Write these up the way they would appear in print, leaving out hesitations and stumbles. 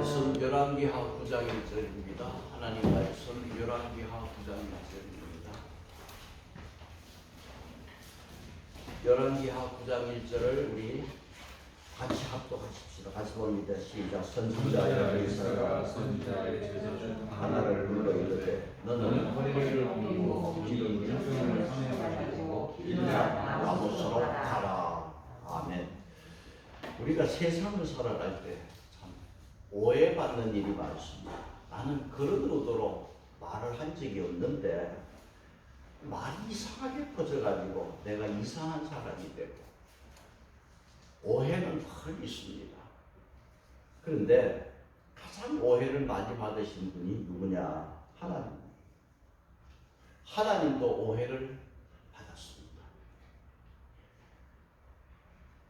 말씀 열왕기하 9장 1절입니다. 하나님 말씀 열왕기하 9장 1절입니다. 열왕기하 9장 1절을 우리 같이 합독하십시다. 같이 봅니다. 시작. 선지자의 의사가 선지자의 제자 중 하나를 불러 이르되 너는 허리를 굽고 기름 일병을 삼해가지고 일라 나무서로 가라. 아멘. 우리가 세상을 살아갈 때 참 오해받는 일이 많습니다. 나는 그런 의도로 말을 한 적이 없는데 말이 이상하게 퍼져가지고 내가 이상한 사람이 되고 오해는 늘 있습니다. 그런데 가장 오해를 많이 받으신 분이 누구냐? 하나님. 하나님도 오해를 받았습니다.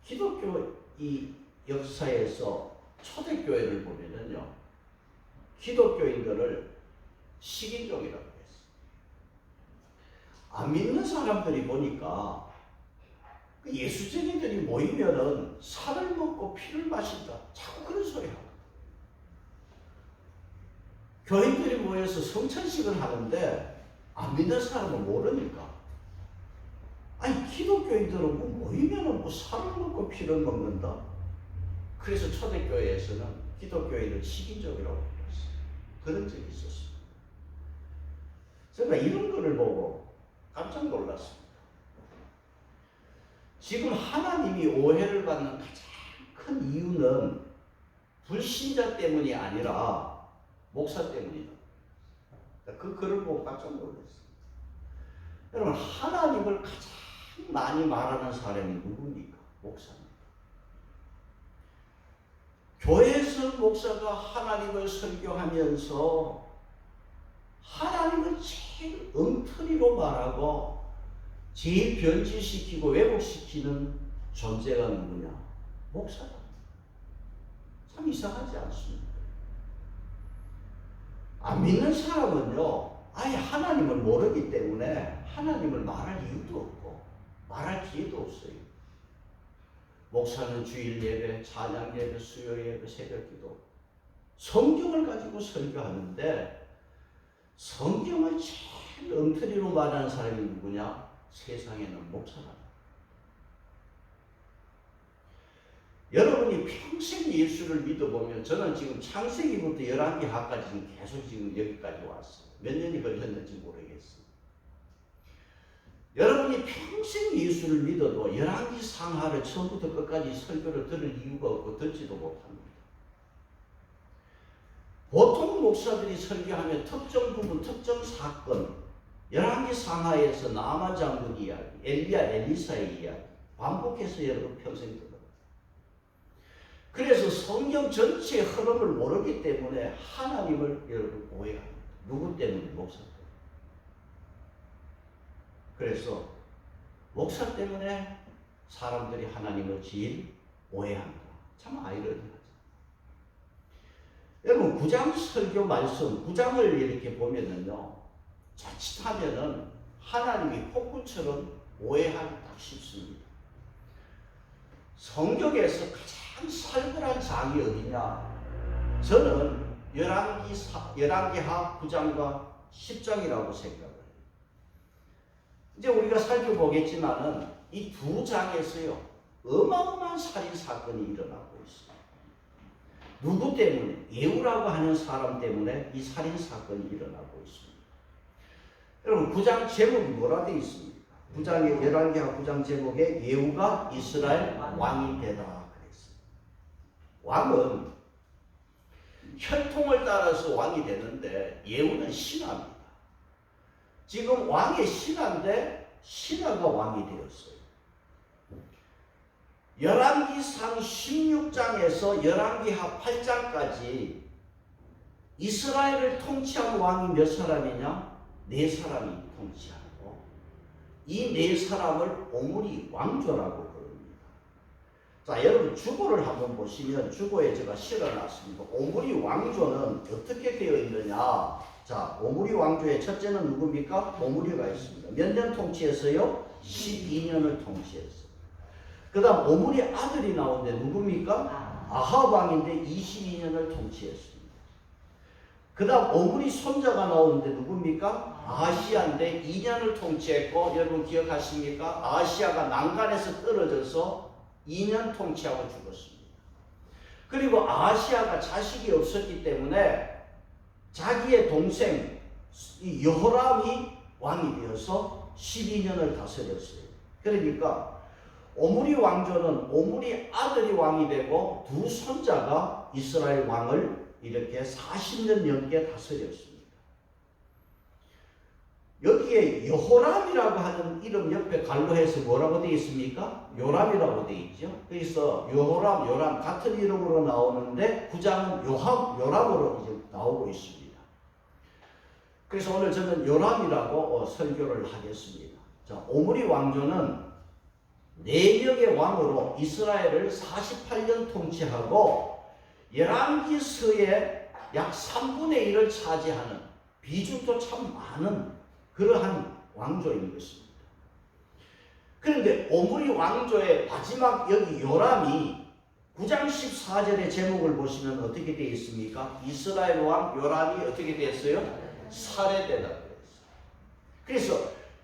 기독교 이 역사에서 초대교회를 보면은요, 기독교인들을 식인종이라고 했어요. 안 믿는 사람들이 보니까 예수쟁이들이 모이면은 살을 먹고 피를 마신다. 자꾸 그런 소리 하고. 교인들이 모여서 성찬식을 하는데 안 믿는 사람은 모르니까. 아니, 기독교인들은 모이면은 살을 먹고 피를 먹는다. 그래서 초대교회에서는 기독교인을 식인종이라고 불렀어요. 그런 적이 있었습니다. 제가 이런 거를 보고 깜짝 놀랐습니다. 지금 하나님이 오해를 받는 가장 큰 이유는 불신자 때문이 아니라 목사 때문이다. 그 글을 보고 깜짝 놀랐어요. 여러분, 하나님을 가장 많이 말하는 사람이 누굽니까? 목사입니다. 교회에서 목사가 하나님을 설교하면서 하나님을 제일 엉터리로 말하고 제일 변질시키고 왜곡시키는 존재가 누구냐? 목사다. 참 이상하지 않습니까? 안 믿는 사람은요, 아예 하나님을 모르기 때문에 하나님을 말할 이유도 없고 말할 기회도 없어요. 목사는 주일 예배, 찬양 예배, 수요 예배, 새벽 기도, 성경을 가지고 설교하는데 성경을 제일 엉터리로 말하는 사람이 누구냐? 세상에는 목사다. 여러분이 평생 예수를 믿어보면, 저는 지금 창세기부터 열왕기하까지 지금 계속 지금 여기까지 왔어요. 몇 년이 걸렸는지 모르겠어요. 여러분이 평생 예수를 믿어도 열왕기 상하를 처음부터 끝까지 설교를 들을 이유가 없고 듣지도 못합니다. 보통 목사들이 설교하면 특정 부분, 특정 사건, 열왕기 상하에서 나아만 장군 이야기, 엘리야, 엘리사의 이야기 반복해서 여러분 평생 들어요. 그래서 성경 전체의 흐름을 모르기 때문에 하나님을 여러분 오해합니다. 누구 때문에? 목사 때문에. 그래서 목사 때문에 사람들이 하나님을 제일 오해합니다. 참 아이러니하죠. 여러분, 9장 설교 말씀, 9장을 이렇게 보면은요, 자칫하면은 하나님이 폭군처럼 오해하기 딱 쉽습니다. 성경에서 가장 살벌한 장이 어디냐? 저는 열왕기하 9장과 10장이라고 생각해요. 이제 우리가 살펴보겠지만은 이 두 장에서요, 어마어마한 살인 사건이 일어나고 있습니다. 누구 때문에? 예후라고 하는 사람 때문에 이 살인 사건이 일어나고 있습니다. 여러분, 9장 제목이 뭐라 되어 있습니까? 9장의 열왕기하 9장 제목에 예후가 이스라엘 왕이 되다 그랬어요. 왕은 혈통을 따라서 왕이 되는데 예후는 신하입니다. 지금 왕의 신하인데 신하가 왕이 되었어요. 열왕기상 16장에서 열왕기하 8장까지 이스라엘을 통치한 왕이 몇 사람이냐? 4사람이 통치하고, 이 4사람을 오므리 왕조라고 부릅니다. 자, 여러분 주보를 한번 보시면 주보에 제가 실어놨습니다. 오므리 왕조는 어떻게 되어 있느냐? 자, 오므리 왕조의 첫째는 누굽니까? 오므리가 있습니다. 몇 년 통치했어요? 12년을 통치했어요. 그 다음 오므리 아들이 나오는데 누굽니까? 아합 왕인데 22년을 통치했습니다. 그 다음 오므리 손자가 나오는데 누굽니까? 아하시아인데 2년을 통치했고, 여러분 기억하십니까? 아하시아가 난간에서 떨어져서 2년 통치하고 죽었습니다. 그리고 아하시아가 자식이 없었기 때문에 자기의 동생 여호람이 왕이 되어서 12년을 다스렸어요. 그러니까 오므리 왕조는 오므리 아들이 왕이 되고 두 손자가 이스라엘 왕을 이렇게 40년 넘게 다스렸습니다. 여기에 여호람이라고 하는 이름 옆에 갈로해서 뭐라고 되어 있습니까? 요람이라고 되어 있죠. 그래서 여호람, 요람 같은 이름으로 나오는데 구장은 요람으로 이제 나오고 있습니다. 그래서 오늘 저는 요람이라고 설교를 하겠습니다. 자, 오므리 왕조는 4명의 왕으로 이스라엘을 48년 통치하고 열왕기서의 약 3분의 1을 차지하는, 비중도 참 많은 그러한 왕조인 것입니다. 그런데 오므리 왕조의 마지막 여기 요람이 9장 14절의 제목을 보시면 어떻게 되어 있습니까? 이스라엘 왕 요람이 어떻게 되었어요? 살해되다. 그래서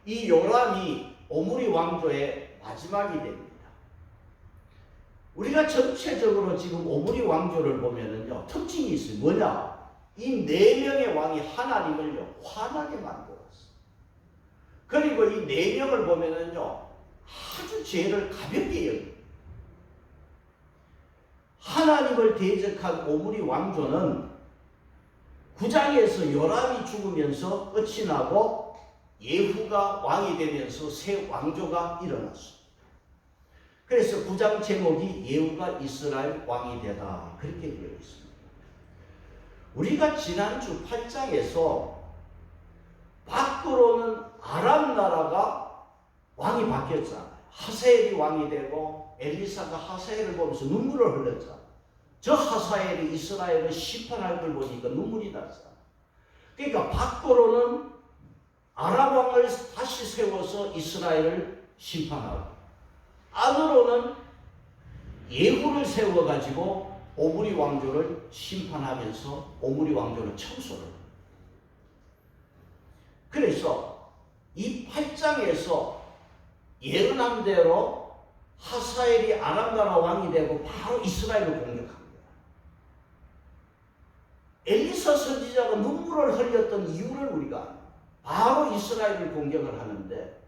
이 요람이 오므리 왕조의 마지막이 됩니다. 우리가 전체적으로 지금 오므리 왕조를 보면은요, 특징이 있어요. 뭐냐? 이 4명의 왕이 하나님을요, 화나게 만들었어요. 그리고 이 4명을 보면은요, 아주 죄를 가볍게 여깁니다. 하나님을 대적한 오므리 왕조는 9장에서 요람이 죽으면서 끝이 나고 예후가 왕이 되면서 새 왕조가 일어났습니다. 그래서 9장 제목이 예후가 이스라엘 왕이 되다, 그렇게 되어 있습니다. 우리가 지난주 8장에서 밖으로는 아람 나라가 왕이 바뀌었잖아요. 하사엘이 왕이 되고 엘리사가 하사엘을 보면서 눈물을 흘렸잖아요. 저 하사엘이 이스라엘을 심판할 걸 보니까 눈물이 났잖아요. 그러니까 밖으로는 아람 왕을 다시 세워서 이스라엘을 심판하고, 안으로는 예후를 세워가지고 오므리 왕조를 심판하면서 오므리 왕조를 청소를 합니다. 그래서 이 8장에서 예언한 대로 하사엘이 아람 나라 왕이 되고 바로 이스라엘을 공격합니다. 엘리사 선지자가 눈물을 흘렸던 이유를 우리가 바로 이스라엘을 공격을 하는데,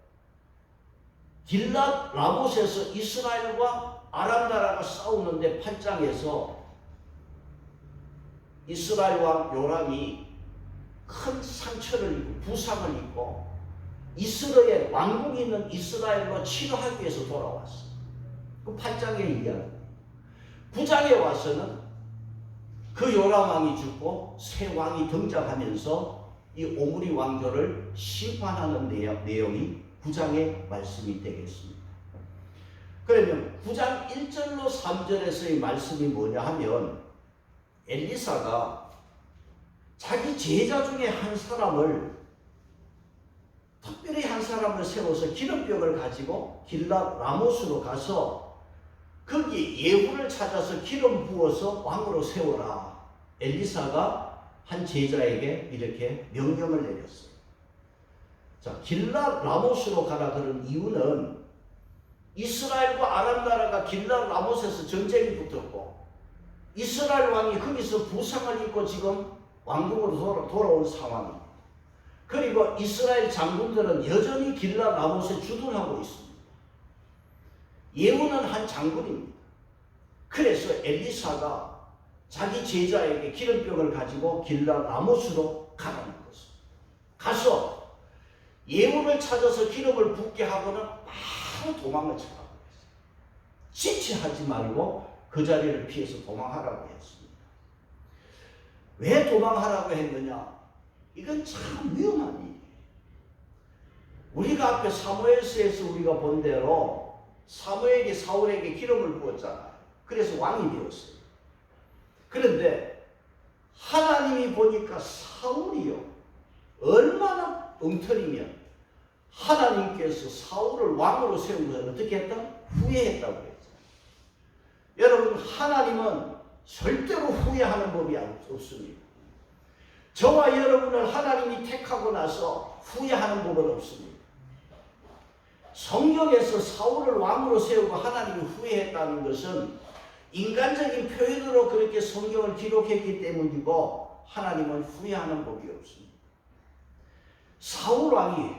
길랏 라못에서 이스라엘과 아람 나라가 싸우는데 8장에서 이스라엘 왕 요람이 큰 상처를 입고 부상을 입고 이스라엘 왕궁이 있는 이스라엘로 치료하기 위해서 돌아왔어. 그 8장의 이야기. 9장에 와서는 그 요람 왕이 죽고 새 왕이 등장하면서 이 오므리 왕조를 심판하는 내용이 9장의 말씀이 되겠습니다. 그러면 9장 1절로 3절에서의 말씀이 뭐냐 하면, 엘리사가 자기 제자 중에 한 사람을, 특별히 한 사람을 세워서 기름병을 가지고 길랏 라못으로 가서 거기 예후를 찾아서 기름 부어서 왕으로 세워라. 엘리사가 한 제자에게 이렇게 명령을 내렸어요. 자, 길랏 라못으로 가라 그런 이유는 이스라엘과 아람 나라가 길랏 라못에서 전쟁이 붙었고 이스라엘 왕이 거기서 부상을 입고 지금 왕궁으로 돌아온 상황입니다. 그리고 이스라엘 장군들은 여전히 길랏 라못에 주둔하고 있습니다. 예후는 한 장군입니다. 그래서 엘리사가 자기 제자에게 기름병을 가지고 길랏 라못으로 가라는 것입니다. 가서 예후를 찾아서 기름을 붓게 하고는 바로 도망을 쳐가고 있어요. 지체하지 말고 그 자리를 피해서 도망하라고 했습니다. 왜 도망하라고 했느냐? 이건 참 위험한 일이에요. 우리가 앞에 사무엘서에서 우리가 본 대로 사무엘이 사울에게 기름을 부었잖아요. 그래서 왕이 되었어요. 그런데 하나님이 보니까 사울이요, 얼마나 엉터리면 하나님께서 사울을 왕으로 세운 것을 어떻게 했다? 후회했다고 했잖아요. 여러분, 하나님은 절대로 후회하는 법이 없습니다. 저와 여러분을 하나님이 택하고 나서 후회하는 법은 없습니다. 성경에서 사울을 왕으로 세우고 하나님이 후회했다는 것은 인간적인 표현으로 그렇게 성경을 기록했기 때문이고, 하나님은 후회하는 법이 없습니다. 사울 왕이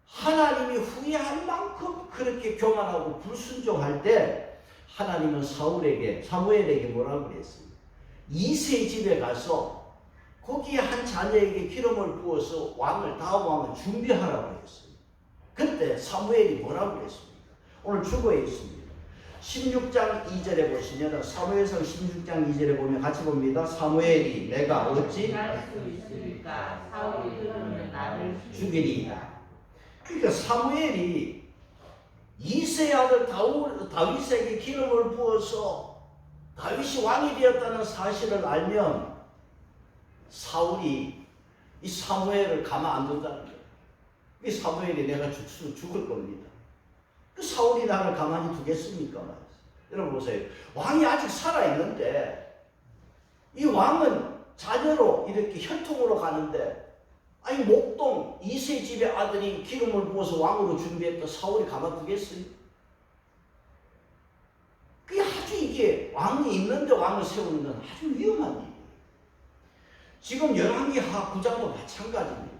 하나님이 후회할 만큼 그렇게 교만하고 불순종할 때, 하나님은 사무엘에게 뭐라고 그랬어요? 이세 집에 가서 거기에 한 자녀에게 기름을 부어서 다음 왕을 준비하라고 했어요. 그때 사무엘이 뭐라고 그랬습니까? 오늘 주거에 있습니다. 16장 2절에 보시면, 사무엘상 16장 2절에 보면 같이 봅니다. 사무엘이 내가 어찌 사울이 들으면 나를 죽이리이다. 그러니까 사무엘이 이세의 아들 다윗에게 기름을 부어서 다윗이 왕이 되었다는 사실을 알면 사울이 이 사무엘을 가만 안 둔다는 거예요. 이 사무엘이 내가 죽을 겁니다. 그 사울이 나를 가만히 두겠습니까? 여러분 보세요. 왕이 아직 살아있는데 이 왕은 자녀로 이렇게 혈통으로 가는데, 아니 목동 이세 집의 아들이 기름을 부어서 왕으로 준비했다 사울이 가만두겠어요? 그게 아주 이게 왕이 있는데 왕을 세우는 건 아주 위험한 일이에요. 지금 열왕기하 9장도 마찬가지입니다.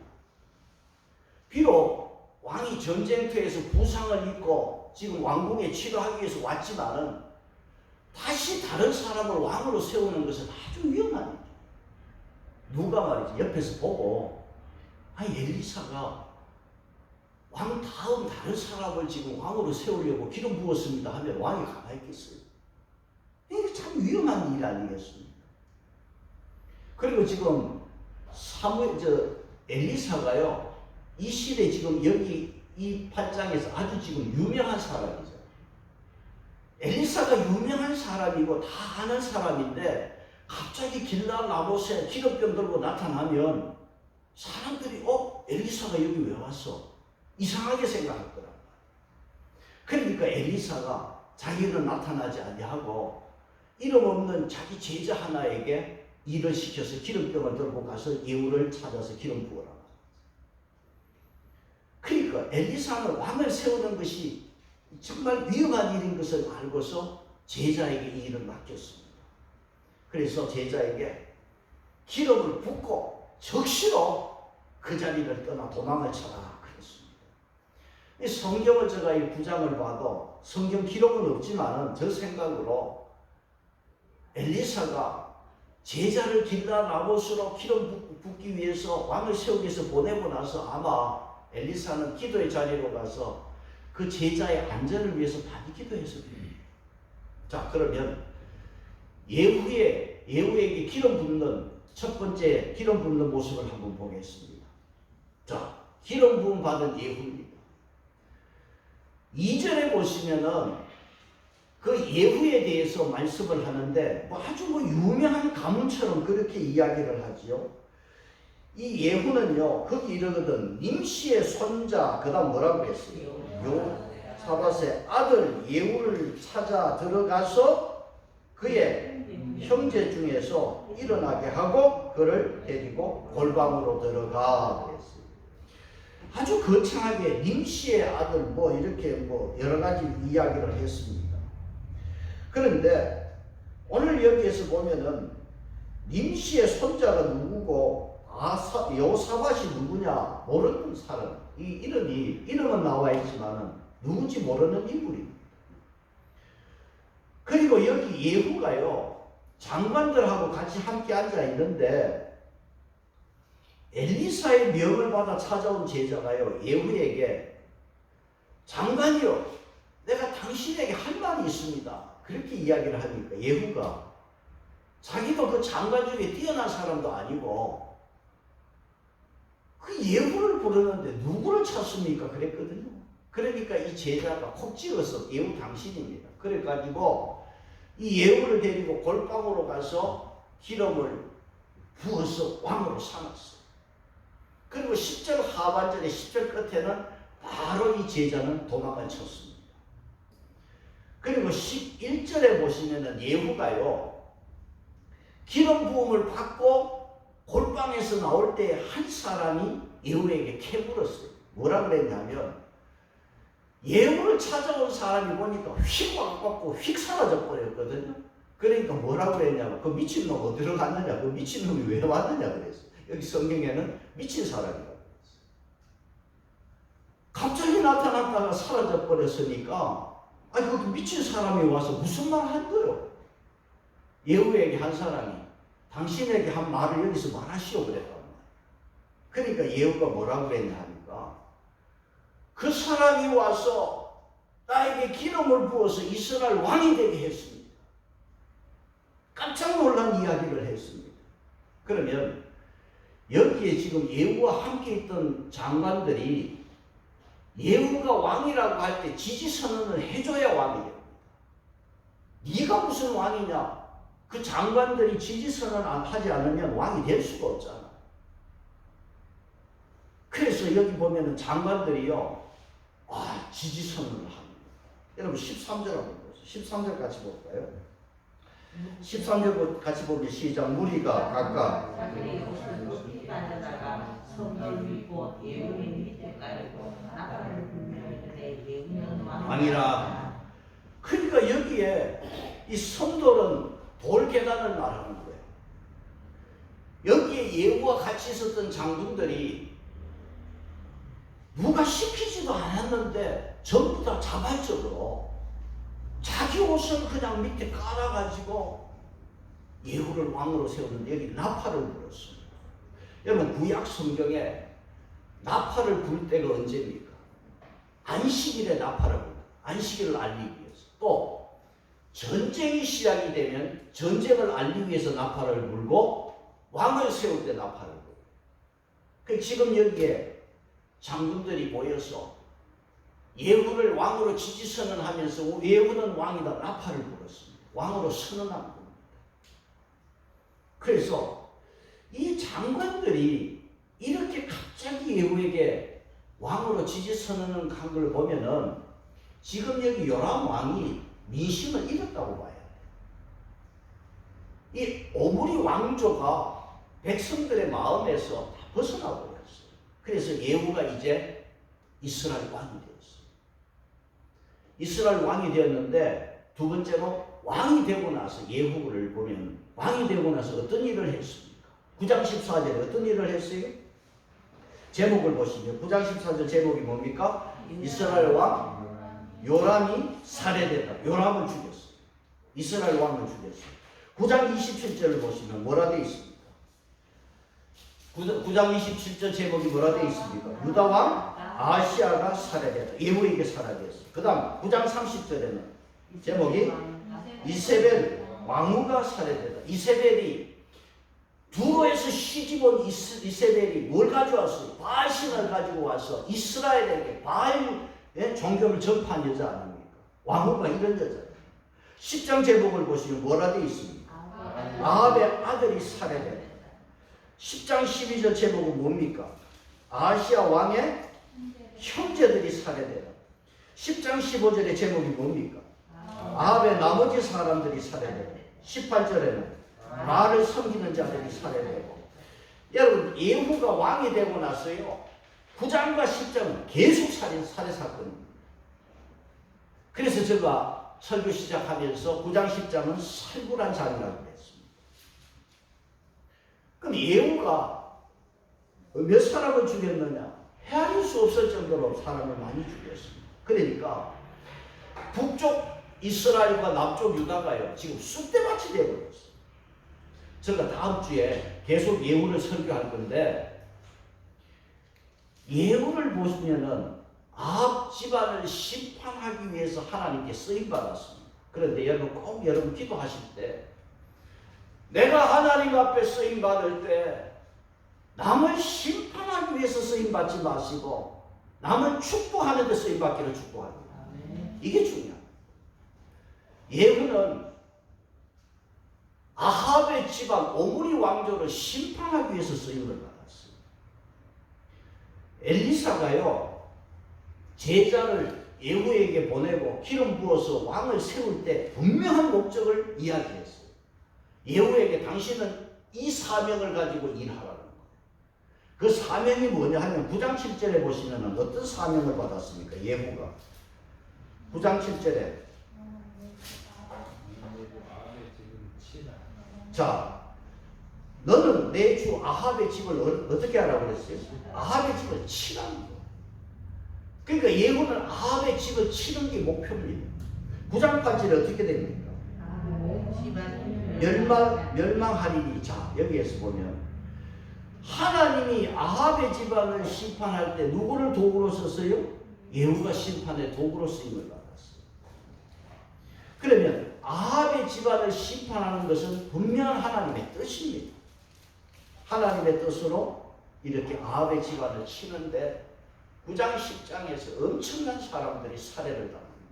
비록 왕이 전쟁터에서 부상을 입고 지금 왕궁에 치료하기 위해서 왔지만은 다시 다른 사람을 왕으로 세우는 것은 아주 위험한 일이에요. 누가 말이지 옆에서 보고, 아니 엘리사가 왕 다음 다른 사람을 지금 왕으로 세우려고 기름 부었습니다 하면 왕이 가만히 있겠어요? 이게 참 위험한 일 아니겠습니까? 그리고 지금 엘리사가요, 이 시대 지금 여기 이 8장에서 아주 지금 유명한 사람이죠. 엘리사가 유명한 사람이고 다 아는 사람인데, 갑자기 길라 나봇에 기름병 들고 나타나면 사람들이 엘리사가 여기 왜 왔어? 이상하게 생각할 거란 말이에요. 그러니까 엘리사가 자기는 나타나지 아니하고 이름 없는 자기 제자 하나에게 일을 시켜서 기름병을 들고 가서 예후를 찾아서 기름 부어라. 그러니까 엘리사는 왕을 세우는 것이 정말 위험한 일인 것을 알고서 제자에게 이 일을 맡겼습니다. 그래서 제자에게 기름을 붓고 즉시로 그 자리를 떠나 도망을 쳐라 그랬습니다. 이 성경을 제가 이 9장을 봐도 성경 기록은 없지만은 저 생각으로 엘리사가 제자를 길라 나봇으로 기름 붓기 위해서 왕을 세우기 위해서 보내고 나서 아마 엘리사는 기도의 자리로 가서 그 제자의 안전을 위해서 많이 기도했을 거예요. 자, 그러면 예후에게 기름 붓는 첫 번째 기름 붓는 모습을 한번 보겠습니다. 자, 기름 부음 받은 예후입니다. 2절에 보시면은 그 예후에 대해서 말씀을 하는데 아주 유명한 가문처럼 그렇게 이야기를 하지요. 이 예후는요, 거기 이러거든 님시의 손자, 그 다음 뭐라고 했어요? 요사밧의 아들 예후를 찾아 들어가서 그의 형제 중에서 일어나게 하고 그를 데리고 골방으로 들어가 그랬어요. 아주 거창하게 님시의 아들 이렇게 여러 가지 이야기를 했습니다. 그런데 오늘 여기에서 보면은 님시의 손자가 누구고 요사밧이 누구냐 모르는 사람, 이 이름은 나와 있지만은 누군지 모르는 인물입니다. 그리고 여기 예후가요, 장관들하고 같이 함께 앉아 있는데 엘리사의 명을 받아 찾아온 제자가요, 예후에게 장관이요, 내가 당신에게 할 말이 있습니다. 그렇게 이야기를 하니까 예후가 자기도 그 장관 중에 뛰어난 사람도 아니고 그 예후를 부르는데 누구를 찾습니까? 그랬거든요. 그러니까 이 제자가 콕 찍어서 예후 당신입니다. 그래가지고 이 예후를 데리고 골방으로 가서 기름을 부어서 왕으로 삼았어요. 그리고 10절 하반절에 10절 끝에는 바로 이 제자는 도망을 쳤습니다. 그리고 11절에 보시면은 예후가요, 기름 부음을 받고 골방에서 나올 때 한 사람이 예후에게 캐물었어요. 뭐라 그랬냐면, 예후를 찾아온 사람이 보니까 휙 와갖고 휙 사라져 버렸거든요. 그러니까 뭐라고 그랬냐면, 그 미친놈 어디로 갔느냐, 그 미친놈이 왜 왔느냐 그랬어요. 여기 성경에는 미친 사람이라고 그랬어요. 갑자기 나타났다가 사라져 버렸으니까, 아니 그 미친 사람이 와서 무슨 말 한 거요? 예후에게 한 사람이 당신에게 한 말을 여기서 말하시오 그랬단 말이에요. 그러니까 예후가 뭐라고 그랬냐 하니까, 그 사람이 와서 나에게 기름을 부어서 이스라엘 왕이 되게 했습니다. 깜짝 놀란 이야기를 했습니다. 그러면 여기에 지금 예후와 함께 있던 장관들이 예후가 왕이라고 할 때 지지선언을 해줘야 왕이 됩니다. 네가 무슨 왕이냐? 그 장관들이 지지선언 하지 않으면 왕이 될 수가 없잖아. 그래서 여기 보면은 장관들이요, 지지선언을 합니다. 여러분 13절 한번 보세요. 13절 같이 볼까요? 13절 같이 보면 시작. 무리가 각각 왕이라. 그러니까 여기에 이 성돌은 돌계단을 말하는 거예요. 여기에 예후와 같이 있었던 장군들이 누가 시키지도 않았는데 전부 다 자발적으로 자기 옷을 그냥 밑에 깔아가지고 예후를 왕으로 세우는데 여기 나팔을 불었습니다. 여러분 구약 성경에 나팔을 불 때가 언제입니까? 안식일에 나팔을 불어요. 안식일을 알리기 위해서. 또 전쟁이 시작이 되면 전쟁을 알리기 위해서 나팔을 불고 왕을 세울 때 나팔을 불어요. 그 지금 여기에 장군들이 모여서 예후를 왕으로 지지선언하면서 예후는 왕이다 나팔을 불었습니다. 왕으로 선언한 겁니다. 그래서 이 장관들이 이렇게 갑자기 예후에게 왕으로 지지선언을 한 걸 보면은 지금 여기 요람 왕이 민심을 잃었다고 봐야 돼요. 이 오므리 왕조가 백성들의 마음에서 다 벗어나 버렸어요. 그래서 예후가 이제 이스라엘 왕이 되었어요. 이스라엘 왕이 되었는데 두 번째로 왕이 되고 나서 예후를 보면 왕이 되고 나서 어떤 일을 했습니까? 9장 14절에 어떤 일을 했어요? 제목을 보시면 9장 14절 제목이 뭡니까? 이스라엘 왕 요람이 살해됐다. 요람을 죽였어요. 이스라엘 왕을 죽였어요. 9장 27절을 보시면 뭐라 되어 있습니까? 9장 27절 제목이 뭐라 되어 있습니까? 유다 왕 아시아가 살해됐다. 예후에게 살해됐어요. 그 다음 9장 30절에는 제목이 이세벨 왕후가 살해됐다. 이세벨이 두로에서 시집온 이세벨이 뭘 가져왔어요? 바알신을 가지고 와서 이스라엘에게 바알 종교를 전파한 여자 아닙니까? 왕후가 이런 여자예요. 10장 제목을 보시면 뭐라 되어 있습니까? 아합의 아들이 살해됐다. 10장 12절 제목은 뭡니까? 아시아 왕의 형제들이 살해되다. 10장 15절의 제목이 뭡니까? 아합의 나머지 사람들이 살해되다. 18절에는 바알을 섬기는 자들이 살해되고. 여러분 예후가 왕이 되고 나서요 9장과 10장은 계속 살해 사건입니다. 그래서 제가 설교 시작하면서 9장 10장은 살굴한 장이라고 했습니다. 그럼 예후가 몇 사람을 죽였느냐? 헤아릴 수 없을 정도로 사람을 많이 죽였습니다. 그러니까 북쪽 이스라엘과 남쪽 유다가요 지금 쑥대밭이 되어버렸어요. 제가 다음 주에 계속 예후를 설교할 건데 예후를 보시면은 아합 집안을 심판하기 위해서 하나님께 쓰임받았습니다. 그런데 여러분 꼭 여러분 기도하실 때 내가 하나님 앞에 쓰임받을 때 남을 심판하기 위해서 쓰임받지 마시고 남을 축복하는 데 쓰임받기를 축복합니다. 이게 중요합니다. 예후는 아합의 집안 오므리 왕조를 심판하기 위해서 쓰임을 받았어요. 엘리사가요 제자를 예후에게 보내고 기름 부어서 왕을 세울 때 분명한 목적을 이야기했어요. 예후에게 당신은 이 사명을 가지고 일하라는 거예요. 그 사명이 뭐냐 하면 9장 7절에 보시면 어떤 사명을 받았습니까? 예후가 9장 7절에 자, 너는 내 주 아합의 집을 어떻게 하라고 그랬어요? 아합의 집을 치라는 거예요. 그러니까 예후는 아합의 집을 치는 게 목표입니다. 9장 8절에 어떻게 됩니까? 멸망하리니. 자, 여기에서 보면 하나님이 아합의 집안을 심판할 때 누구를 도구로 썼어요? 예후가 심판의 도구로 쓰임을 받았어요. 그러면 아합의 집안을 심판하는 것은 분명한 하나님의 뜻입니다. 하나님의 뜻으로 이렇게 아합의 집안을 치는데 9장 10장에서 엄청난 사람들이 살해를 당합니다.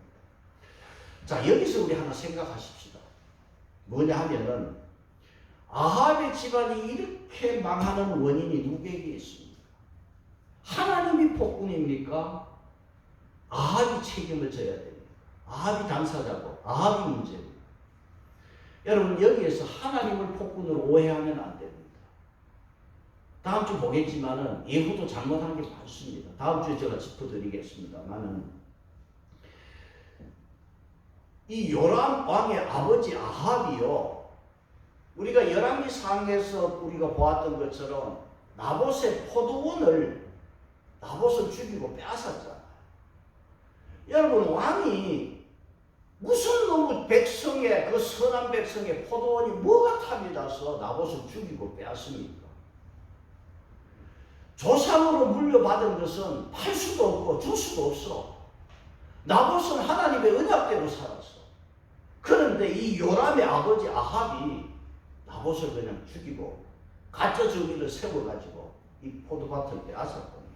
자, 여기서 우리 하나 생각하십시다. 뭐냐 하면은 아합의 집안이 이렇게 망하는 원인이 누구에게 있습니까? 하나님이 폭군입니까? 아합이 책임을 져야 됩니다. 아합이 당사자고 아합이 문제입니다. 여러분, 여기에서 하나님을 폭군으로 오해하면 안 됩니다. 다음 주 보겠지만은 예후도 잘못한 게 많습니다. 다음 주에 제가 짚어드리겠습니다만은 이 요람 왕의 아버지 아합이요, 우리가 열왕기상에서 우리가 보았던 것처럼 나봇의 포도원을 나봇을 죽이고 빼앗았잖아요. 여러분, 왕이 무슨 놈의 백성의 그 선한 백성의 포도원이 뭐가 탐이 나서 나봇을 죽이고 빼앗습니까? 조상으로 물려받은 것은 팔 수도 없고 줄 수도 없어. 나봇은 하나님의 언약대로 살았어. 그런데 이 요람의 아버지 아합이 나봇을 그냥 죽이고 가짜 저기를 세워가지고 이 포도밭을 빼앗았거든요.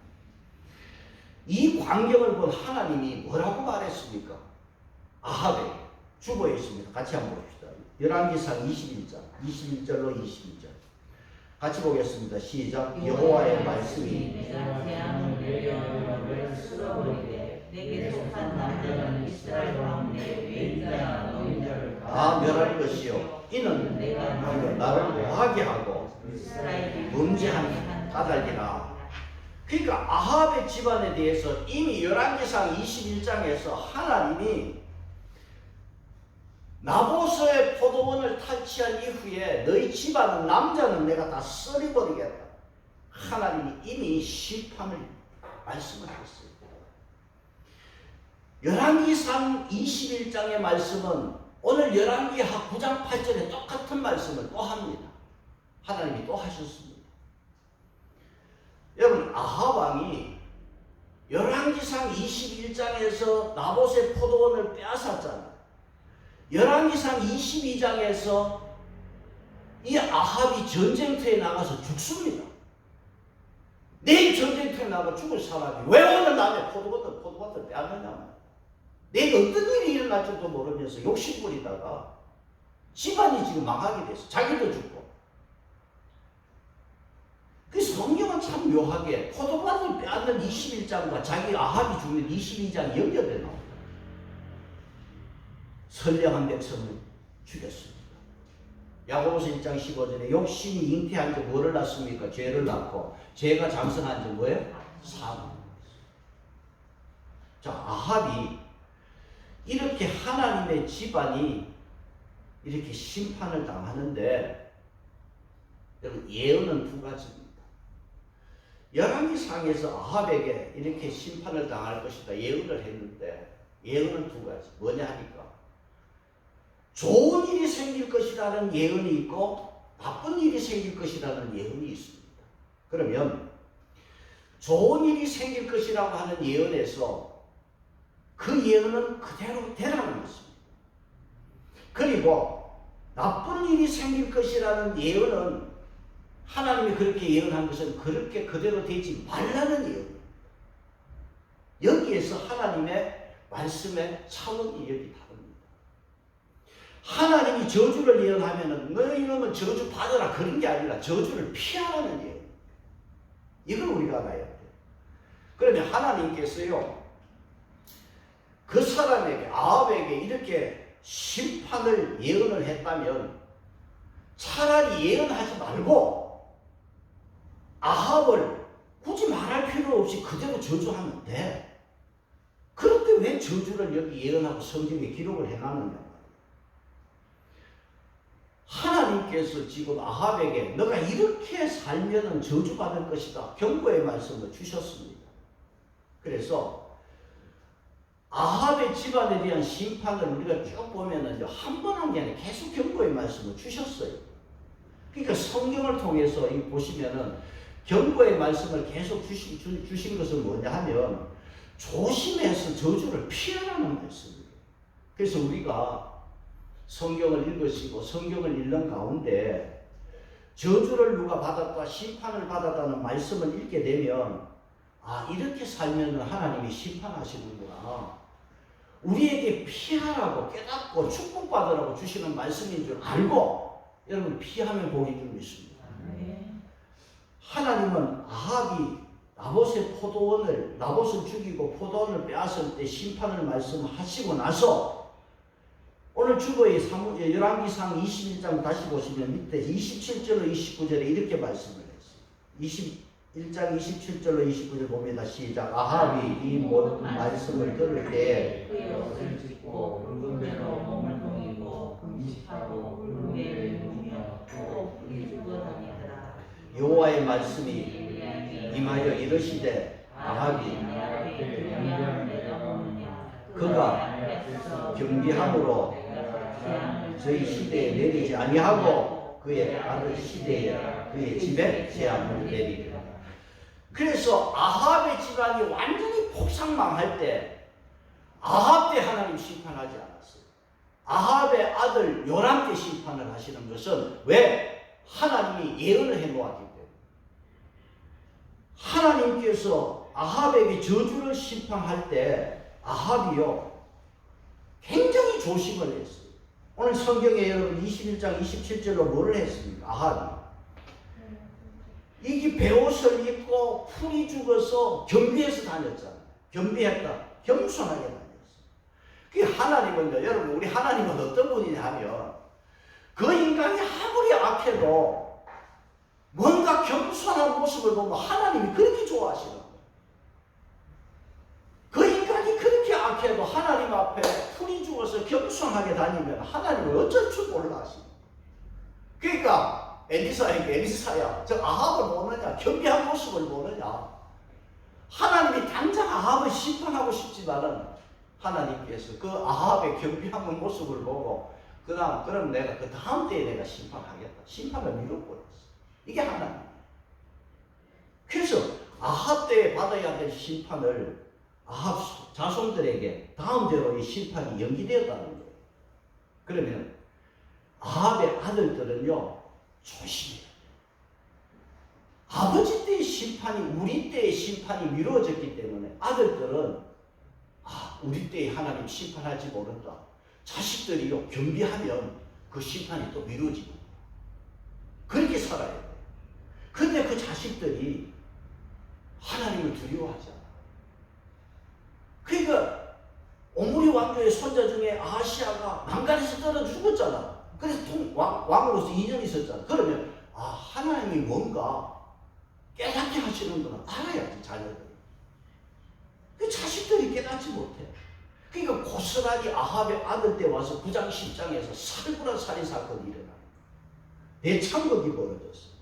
이 광경을 본 하나님이 뭐라고 말했습니까? 아합에게 주보에 있습니다. 같이 한번 봅시다. 열왕기상 21장 21절로 22절 같이 보겠습니다. 시작. 여호와의 말씀이 내게 속한 남자는 이스라엘 가운데 외인자나 노인자를 다 멸할 것이요 이는 내가 나를 노하게 하고 이스라엘이 범죄한 까닭이라. 그러니까 아합의 집안에 대해서 이미 열왕기상 21장에서 하나님이 나봇의 포도원을 탈취한 이후에 너희 집안은 남자는 내가 다 썰어버리겠다. 하나님이 이미 심판을 말씀을 했어요. 열왕기상 21장의 말씀은 오늘 열왕기하 9장 8절에 똑같은 말씀을 또 합니다. 하나님이 또 하셨습니다. 여러분, 아합 왕이 열왕기상 21장에서 나봇의 포도원을 빼앗았잖아요. 열왕기상 22장에서 이 아합이 전쟁터에 나가서 죽습니다. 내일 전쟁터에 나가 죽을 사람이 왜 오늘 남의 포도밭을 빼앗느냐. 내가 어떤 일이 일어날 줄도 모르면서 욕심부리다가 집안이 지금 망하게 됐어. 자기도 죽고. 그 성경은 참 묘하게 포도밭을 빼앗는 21장과 자기 아합이 죽는 22장이 연결돼 나옵니다. 선량한 백성을 죽였습니다. 야고보서 1장 15절에 욕심이 잉태한 지 뭐를 낳습니까? 죄를 낳고 죄가 장성한 지 뭐예요? 사망. 자, 아합이 이렇게 하나님의 집안이 이렇게 심판을 당하는데 여러분, 예언은 두 가지입니다. 열왕기상에서 아합에게 이렇게 심판을 당할 것이다 예언을 했는데 예언은 두 가지. 뭐냐 하니까 좋은 일이 생길 것이라는 예언이 있고 나쁜 일이 생길 것이라는 예언이 있습니다. 그러면 좋은 일이 생길 것이라고 하는 예언에서 그 예언은 그대로 되라는 것입니다. 그리고 나쁜 일이 생길 것이라는 예언은 하나님이 그렇게 예언한 것은 그렇게 그대로 되지 말라는 예언입니다. 여기에서 하나님의 말씀의 차원이 여기 다릅니다. 하나님이 저주를 예언하면은 너희는 저주 받으라 그런 게 아니라 저주를 피하라는 예언. 이걸 우리가 알아야 돼요. 그러면 하나님께서요, 그 사람에게 아합에게 이렇게 심판을 예언을 했다면 차라리 예언하지 말고 아합을 굳이 말할 필요 없이 그대로 저주하면 돼. 그런데 왜 저주를 여기 예언하고 성경에 기록을 해놨느냐. 하나님께서 지금 아합에게 너가 이렇게 살면은 저주받을 것이다 경고의 말씀을 주셨습니다. 그래서 아합의 집안에 대한 심판을 우리가 쭉 보면은 한 번 한 게 아니라 계속 경고의 말씀을 주셨어요. 그러니까 성경을 통해서 이 보시면은 경고의 말씀을 계속 주신 것은 뭐냐 하면 조심해서 저주를 피하라는 말씀이에요. 그래서 우리가 성경을 읽으시고 성경을 읽는 가운데 저주를 누가 받았다 심판을 받았다는 말씀을 읽게 되면 아 이렇게 살면 하나님이 심판하시는구나. 우리에게 피하라고 깨닫고 축복받으라고 주시는 말씀인 줄 알고 여러분 피하면 복이 좀 있습니다. 하나님은 아합이 나봇을 죽이고 포도원을 빼앗을 때 심판을 말씀하시고 나서 오늘 주보의 열왕기상 21장 다시 보시면 밑에 27절로 29절에 이렇게 말씀을 했어요. 21장 27절로 29절 봅니다. 시작. 아합이 이 모든 말씀을 들을 때 그의 옷을 찢고 붉은 배로 몸을 동이고 금식하고 붉은 배를 누우며 또 풀이 죽어 다니더라. 여호와의 말씀이 임하여 이르시되 아합이 그가 경비함으로 저희 시대에 내리지 아니하고 그의 아들 시대에 그의 집에 재앙을 내리리라. 그래서 아합의 집안이 완전히 폭삭망할 때 아합 때 하나님 심판하지 않았어요. 아합의 아들 요람 때 심판을 하시는 것은 왜? 하나님이 예언을 해놓았기 때문에. 하나님께서 아합에게 저주를 심판할 때 아합이요 굉장히 조심을 했어요. 오늘 성경에 여러분 21장 27절로 뭐를 했습니까? 아합이 이게 베옷을 입고 풀이 죽어서 겸비해서 다녔잖아요. 겸비했다. 겸손하게 다녔어요. 그 하나님은요, 여러분 우리 하나님은 어떤 분이냐 하면 그 인간이 아무리 악해도 뭔가 겸손한 모습을 보면 하나님이 그렇게 좋아하시는 거예요. 그 인간이 그렇게 악해도 하나님 앞에 풀이 죽어서 겸손하게 다니면 하나님은 어쩔 줄 몰라 하시는 거예요. 그러니까 엘리사에게 엘리사야 저 아합을 보느냐 겸비한 모습을 보느냐 하나님이 당장 아합을 심판하고 싶지만은 하나님께서 그 아합의 겸비한 모습을 보고 그럼 내가 그 다음 때에 내가 심판하겠다. 심판을 미뤘고 이게 하나님. 그래서 아합 때에 받아야 될 심판을 아합 자손들에게 다음 대로 이 심판이 연기되었다는 거예요. 그러면 아합의 아들들은요 조심해요. 아버지 때의 심판이 우리 때의 심판이 미루어졌기 때문에 아들들은 우리 때에 하나님 심판할지 모른다. 자식들이요 겸비하면 그 심판이 또 미루어지고 그렇게 살아야 돼요. 그런데 그 자식들이 하나님을 두려워하지 않아. 그러니까 오므리 왕조의 손자 중에 아하시아가 난간에서 떨어 죽었잖아. 그래서 왕으로서 2년 있었잖아. 그러면 하나님이 뭔가 깨닫게 하시는구나 알아야지 자녀들이. 그 자식들이 깨닫지 못해. 그러니까 고스란히 아합의 아들 때 와서 9장 10장에서 살벌한 살인 사건이 일어나요. 대참극이 벌어졌어요.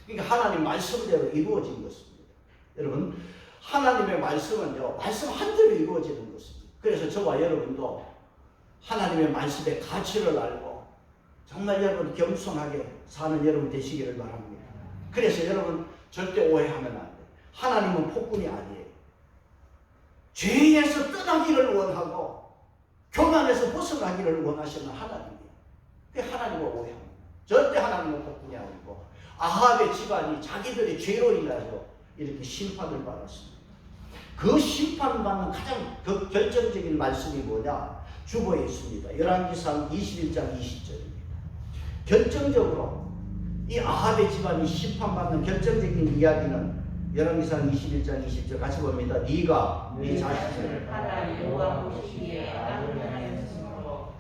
그러니까 하나님 말씀대로 이루어진 것입니다. 여러분 하나님의 말씀은요 말씀 한대로 이루어지는 것입니다. 그래서 저와 여러분도 하나님의 말씀의 가치를 알고 정말 여러분 겸손하게 사는 여러분 되시기를 바랍니다. 그래서 여러분 절대 오해하면 안 돼요. 하나님은 폭군이 아니에요. 죄에서 떠나기를 원하고 교만에서 벗어나기를 원하시는 하나님이에요. 그 하나님을 오해합니다. 절대 하나님은 폭군이 아니고 아합의 집안이 자기들의 죄로 인해서 이렇게 심판을 받았습니다. 그 심판받는 가장 결정적인 말씀이 뭐냐? 주보에 있습니다. 열왕기상 21장 20절입니다. 결정적으로 이 아합의 집안이 심판받는 결정적인 이야기는 열왕기상 21장 20절 같이 봅니다. 네가 네 내 자신을 자신을 팔아 여호와 보시기에 악을 행하였으므로.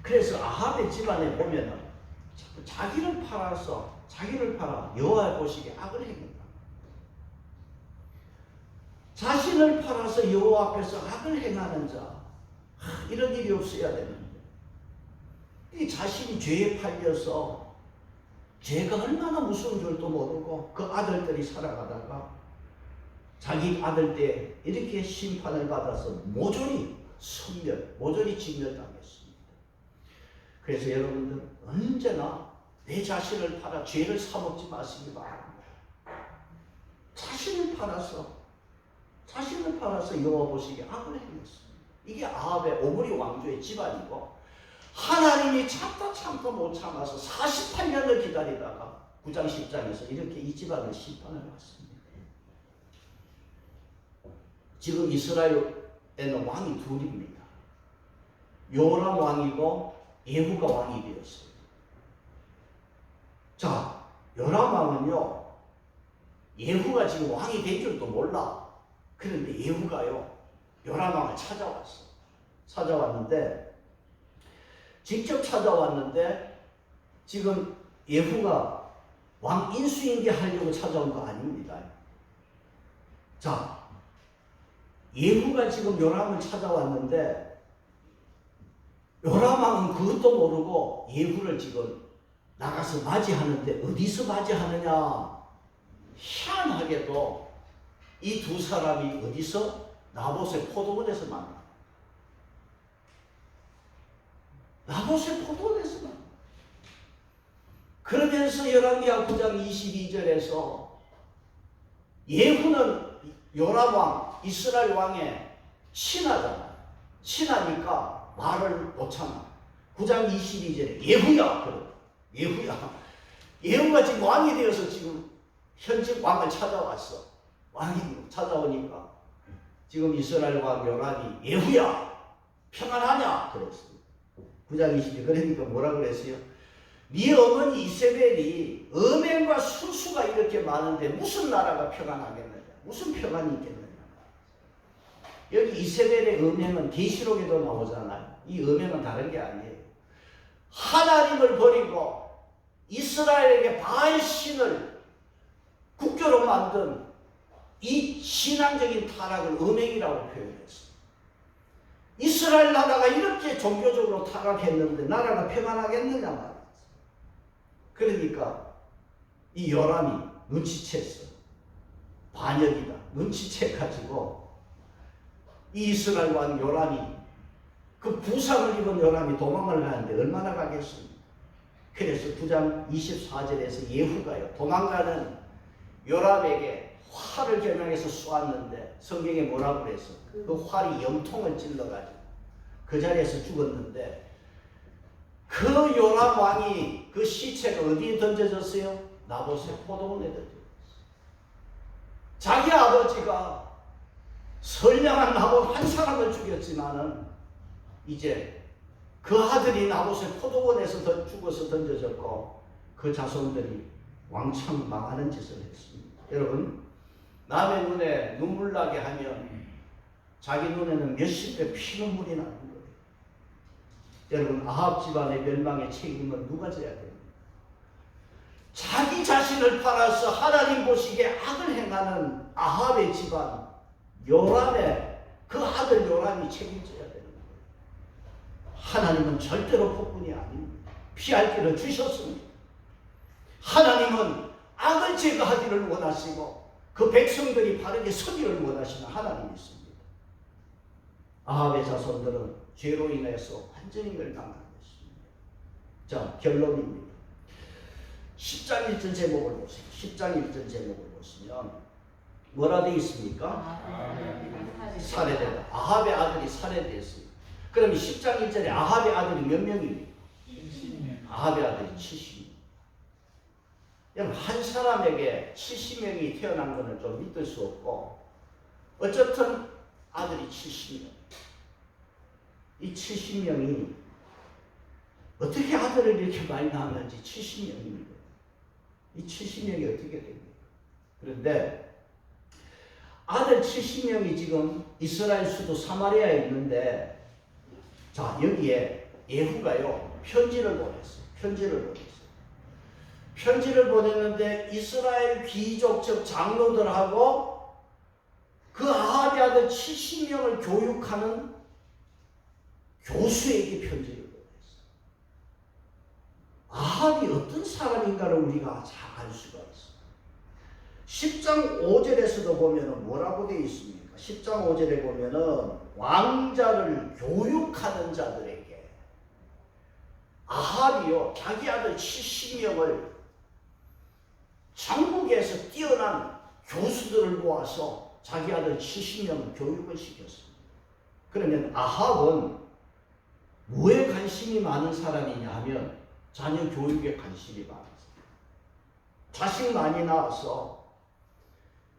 그래서 아합의 집안에 보면은 자기를 팔아 여호와 보시기에 악을 행한다. 자신을 팔아서 여호와 앞에서 악을 행하는 자, 이런 일이 없어야 되는데 이 자신이 죄에 팔려서 죄가 얼마나 무서운 줄도 모르고 그 아들들이 살아가다가 자기 아들 때 이렇게 심판을 받아서 모조리 진멸당했습니다. 그래서 여러분들 언제나 내 자신을 팔아 죄를 사먹지 마시기 바랍니다. 자신을 팔아서 여호와 보시기에 악을 행했습니다. 이게 아합의 오므리 왕조의 집안이고 하나님이 참다 못 참아서 48년을 기다리다가 9장 10장에서 이렇게 이 집안을 심판을 받습니다. 지금 이스라엘에는 왕이 둘입니다. 요람 왕이고 예후가 왕이 되었어요. 자, 요람 왕은요, 예후가 지금 왕이 된 줄도 몰라. 그런데 예후가요, 요람 왕을 찾아왔는데 직접 찾아왔는데 지금 예후가 왕 인수인계 하려고 찾아온 거 아닙니다. 자, 예후가 지금 요람을 찾아왔는데 요람 왕은 그것도 모르고 예후를 지금 나가서 맞이하는데 어디서 맞이하느냐? 희한하게도 이 두 사람이 어디서? 나봇의 포도원에서 만나. 나봇의 포도원에서 만나. 그러면서 열왕기하 9장 22절에서 예후는 요람 왕, 이스라엘 왕의 신하잖아. 신하니까 말을 못 참아. 9장 22절에 예후야! 그래. 예후가 지금 왕이 되어서 지금 현직 왕을 찾아왔어. 왕이 찾아오니까 지금 이스라엘 왕 요람이 예후야! 평안하냐? 그랬습니다. 9장 22절. 그러니까 뭐라 그랬어요? 네 어머니 이세벨이 음행과 순수가 이렇게 많은데 무슨 나라가 평안하겠느냐? 무슨 평안이 있겠느냐? 여기 이세벨의 음행은 계시록에도 나오잖아요. 이 음행은 다른 게 아니에요. 하나님을 버리고 이스라엘에게 바알 신을 국교로 만든 이 신앙적인 타락을 음행이라고 표현했어요. 이스라엘 나라가 이렇게 종교적으로 타락했는데 나라가 평안하겠느냐 말이에요. 그러니까 이 요람이 눈치챘어. 반역이다. 눈치채가지고 이 이스라엘 왕 요람이 그 부상을 입은 요람이 도망을 가는데 얼마나 가겠습니까? 그래서 9장 24절에서 예후가요 도망가는 요람에게 활을 겨냥해서 쏘았는데 성경에 뭐라고 그랬어? 그 활이 염통을 찔러가지고 그 자리에서 죽었는데 그 요람 왕이 그 시체가 어디에 던져졌어요? 나봇의 포도원에 던져졌어요. 자기 아버지가 선량한 나봇 한 사람을 죽였지만은 이제 그 아들이 나봇의 포도원에서 죽어서 던져졌고 그 자손들이 왕창 망하는 짓을 했습니다. 여러분, 남의 눈에 눈물 나게 하면 자기 눈에는 몇십 배 피눈물이 나는 거예요. 여러분, 아합 집안의 멸망의 책임은 누가 져야 됩니까? 자기 자신을 팔아서 하나님 보시기에 악을 행하는 아합의 집안 요람의 그 아들 요람이 책임져야 되는 거예요. 하나님은 절대로 폭군이 아닙니다. 피할 길을 주셨습니다. 하나님은 악을 제거하기를 원하시고 그 백성들이 바르게 서기를 원하시는 하나님이 있습니다. 아합의 자손들은 죄로 인해서 완전히 멸망한 것입니다. 자, 결론입니다. 10장 1절 제목을 보세요. 10장 1절 제목을 보시면 뭐라 되어 있습니까? 살해되다. 아합의 아들이 살해되었습니다. 그럼 10장 1절에 아합의 아들이 몇 명입니까? 70명. 아합의 아들이 70명. 여러분, 한 사람에게 70명이 태어난 것은 좀 믿을 수 없고 어쨌든 아들이 70명. 이 70명이 어떻게 아들을 이렇게 많이 낳았는지 70명입니다. 이 70명이 어떻게 됩니까? 그런데 아들 70명이 지금 이스라엘 수도 사마리아에 있는데, 자, 여기에 예후가요, 편지를 보냈어요. 편지를 보냈는데 이스라엘 귀족 즉 장로들하고 그 아합의 아들 70명을 교육하는 교수에게 편지를 보냈어요. 아합이 어떤 사람인가를 우리가 잘 알 수가 있어요. 10장 5절에서도 보면 뭐라고 되어 있습니까? 10장 5절에 보면은 왕자를 교육하는 자들에게 아합이요, 자기 아들 70명을 전국에서 뛰어난 교수들을 모아서 자기 아들 70명을 교육을 시켰습니다. 그러면 아합은 뭐에 관심이 많은 사람이냐 하면 자녀 교육에 관심이 많았어요. 자식 많이 낳아서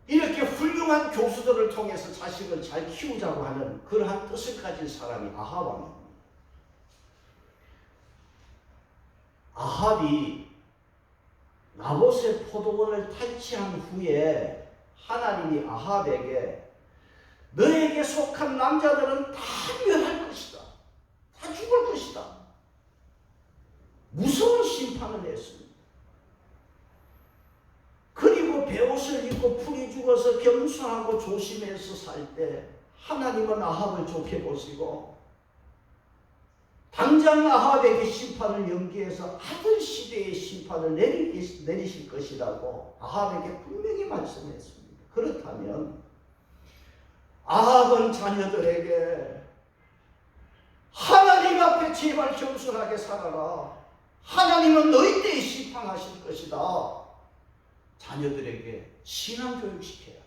이렇게 훌륭한 교수들을 통해서 자식을 잘 키우자고 하는 그러한 뜻을 가진 사람이 아합 왕입니다. 아합이 나봇의 포도원을 탈취한 후에 하나님이 아합에게 너에게 속한 남자들은 다 멸할 것이다. 다 죽을 것이다. 무서운 심판을 했습니다. 그리고 베옷을 입고 풀이 죽어서 겸손하고 조심해서 살 때 하나님은 아합을 좋게 보시고 당장 아합에게 심판을 연기해서 아들 시대의 심판을 내리실 것이라고 아합에게 분명히 말씀했습니다. 그렇다면 아합은 자녀들에게 하나님 앞에 제발 겸손하게 살아라. 하나님은 너희 때에 심판하실 것이다. 자녀들에게 신앙 교육시켜야지.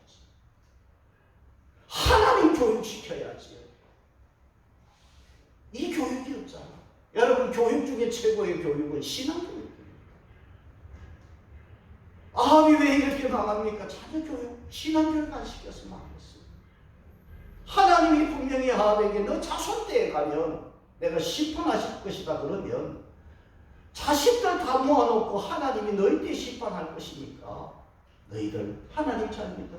하나님 교육시켜야지. 이 교육이 없잖아. 여러분, 교육 중에 최고의 교육은 신앙 교육입니다. 아합이 왜 이렇게 망합니까? 자녀 교육, 신앙 교육 안 시켜서 망했어요. 하나님이 분명히 아합에게 너 자손 때에 가면 내가 심판하실 것이다 그러면 자식들 다 모아놓고 하나님이 너희 때 심판할 것이니까 너희들 하나님 잘 믿어.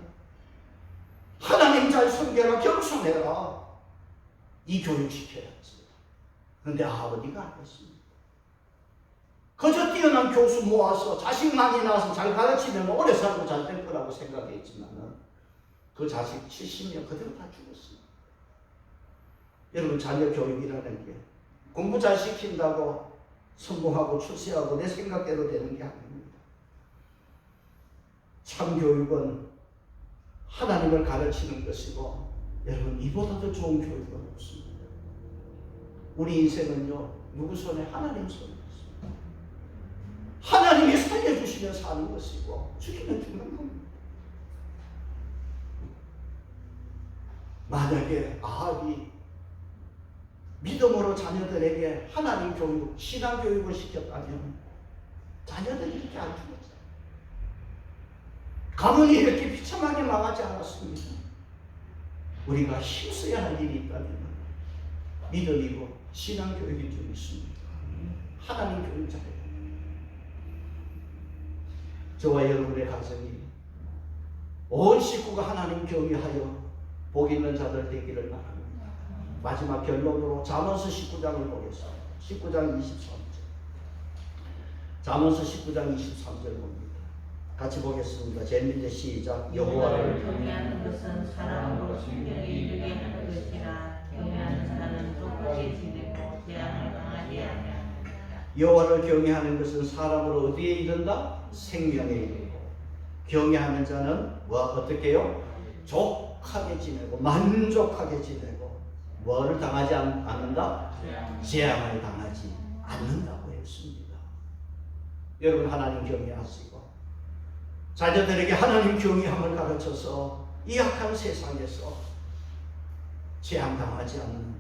하나님 잘 섬겨라. 겸손해라. 이 교육 시켜야지. 그런데 아합은 이거 안 했습니다. 그저 뛰어난 교수 모아서 자식 많이 낳아서 잘 가르치면 오래 살고 잘 될 거라고 생각했지만 그 자식 70명 그대로 다 죽었습니다. 여러분, 자녀 교육이라는 게 공부 잘 시킨다고 성공하고 출세하고 내 생각대로 되는 게 아닙니다. 참 교육은 하나님을 가르치는 것이고, 여러분, 이보다 더 좋은 교육은 없습니다. 우리 인생은요, 누구 손에? 하나님 손에 있습니다. 하나님이 살려주시면 사는 것이고 죽이면 죽는 겁니다. 만약에 아합이 믿음으로 자녀들에게 하나님 교육, 신앙 교육을 시켰다면 자녀들이 이렇게 안 죽었어요. 가문이 이렇게 비참하게 망하지 않았습니다. 우리가 힘써야 할 일이 있다면 믿음이고 신앙 교육이 좀 있습니다. 하나님 교육 잘해야 돼요. 저와 여러분의 가정이 온 식구가 하나님 경외하여 복 있는 자들 되기를 바랍니다. 마지막 결론으로 잠언서 19장을 보겠습니다. 19장 23절. 잠언서 19장 23절 봅니다. 같이 보겠습니다. 재밌는 시작. 여호와를 경외하는 것은 사람으로 생명에 이르게 하는 것이라. 경외하는 자는 똑똑히 지내고 재앙을 당하지 아니하느니라. 여호와를 경외하는 것은 사람으로 어디에 이른다? 생명에 이르고, 경외하는 자는 어떻게 해요? 족하게 지내고 만족하게 지내고 뭐를 당하지 않는다? 재앙을 당하지 않는다고 했습니다. 여러분, 하나님 경외하시고 자녀들에게 하나님 경외함을 가르쳐서 이 악한 세상에서 재앙 당하지 않는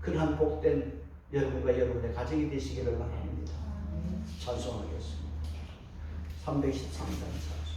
그러한 복된 여러분과 여러분의 가정이 되시기를 바랍니다. 찬송하겠습니다. 313장 찬송.